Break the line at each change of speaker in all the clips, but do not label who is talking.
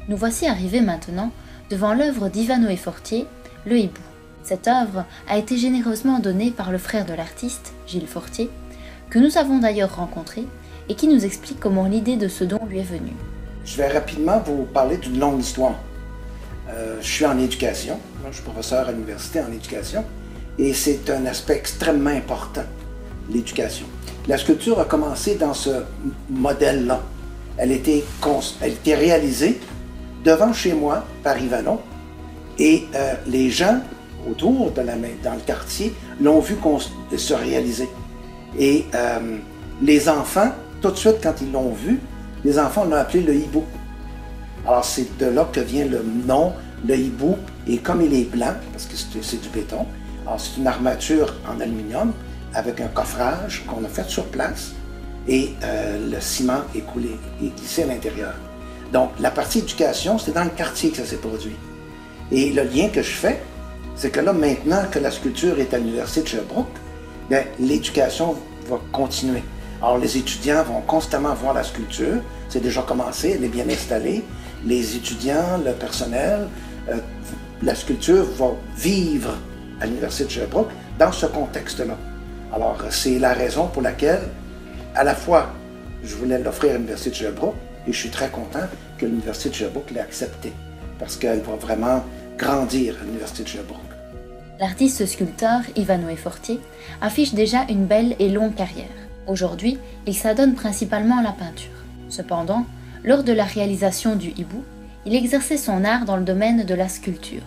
Nous voici arrivés maintenant devant l'œuvre d'Ivanoé Fortier, Le Hibou. Cette œuvre a été généreusement donnée par le frère de l'artiste, Gilles Fortier, que nous avons d'ailleurs rencontré et qui nous explique comment l'idée de ce don lui est venue.
Je vais rapidement vous parler d'une longue histoire. Je suis en éducation, je suis professeur à l'université en éducation, et c'est un aspect extrêmement important, l'éducation. La sculpture a commencé dans ce modèle-là. Elle était réalisée devant chez moi par Ivano, et les gens autour dans le quartier l'ont vu se réaliser. Et les enfants, tout de suite quand ils l'ont vu, les enfants l'ont appelé le hibou. Alors c'est de là que vient le nom, le hibou, et comme il est blanc, parce que c'est du béton, alors c'est une armature en aluminium avec un coffrage qu'on a fait sur place, et le ciment est coulé, est glissé à l'intérieur. Donc la partie éducation, c'est dans le quartier que ça s'est produit. Et le lien que je fais, c'est que là, maintenant que la sculpture est à l'Université de Sherbrooke, l'éducation va continuer. Alors les étudiants vont constamment voir la sculpture, c'est déjà commencé, elle est bien installée. Les étudiants, le personnel, la sculpture va vivre à l'Université de Sherbrooke dans ce contexte-là. Alors c'est la raison pour laquelle, à la fois, je voulais l'offrir à l'Université de Sherbrooke et je suis très content que l'Université de Sherbrooke l'ait accepté parce qu'elle va vraiment grandir à l'Université de Sherbrooke.
L'artiste sculpteur Ivanoé Fortier affiche déjà une belle et longue carrière. Aujourd'hui, il s'adonne principalement à la peinture. Cependant, lors de la réalisation du hibou, il exerçait son art dans le domaine de la sculpture.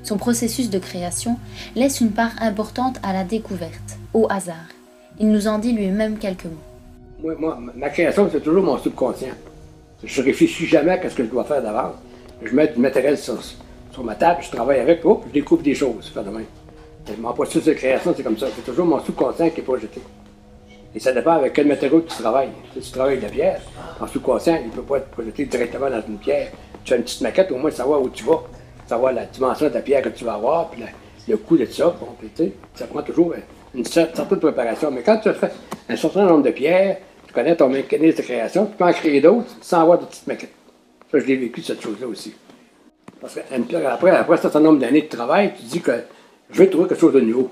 Son processus de création laisse une part importante à la découverte, au hasard. Il nous en dit lui-même quelques mots.
Moi, ma création, c'est toujours mon subconscient. Je réfléchis jamais à ce que je dois faire d'avance. Je mets du matériel sur ma table, je travaille avec, je découvre des choses, faire de même. Mon processus de création, c'est comme ça. C'est toujours mon subconscient qui est projeté. Et ça dépend avec quel matériau tu travailles. Si tu travailles de la pierre, ton subconscient, il ne peut pas être projeté directement dans une pierre. Tu as une petite maquette, au moins savoir où tu vas, savoir la dimension de la pierre que tu vas avoir, puis le coût de ça. Bon, puis, ça prend toujours une certaine préparation. Mais quand tu as fait un certain nombre de pierres, tu connais ton mécanisme de création, tu peux en créer d'autres sans avoir de petites maquettes. Ça, je l'ai vécu, cette chose-là aussi. Parce qu'après un certain nombre d'années de travail, tu dis que je vais trouver quelque chose de nouveau.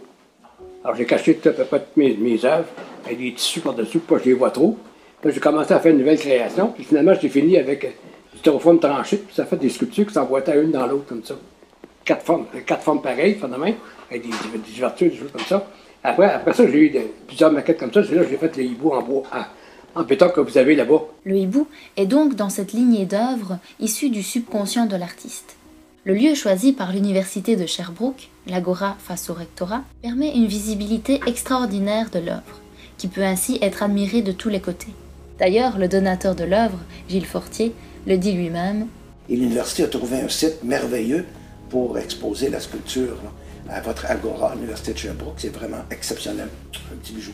Alors j'ai caché à peu près toutes mes œuvres avec des tissus par-dessus pour pas que je les vois trop. Puis j'ai commencé à faire une nouvelle création, puis finalement j'ai fini avec du styrofoam tranché, puis ça fait des sculptures qui s'emboîtaient une dans l'autre comme ça. Quatre formes pareilles, finalement, avec des ouvertures, des choses comme ça. Après ça, j'ai eu plusieurs maquettes comme ça, c'est là que j'ai fait le hibou en bois, en béton que vous avez là-bas.
Le hibou est donc dans cette lignée d'œuvres issue du subconscient de l'artiste. Le lieu choisi par l'Université de Sherbrooke, l'Agora face au rectorat, permet une visibilité extraordinaire de l'œuvre, qui peut ainsi être admirée de tous les côtés. D'ailleurs, le donateur de l'œuvre, Gilles Fortier, le dit lui-même.
Et l'université a trouvé un site merveilleux pour exposer la sculpture à votre Agora à l'Université de Sherbrooke. C'est vraiment exceptionnel, un petit bijou.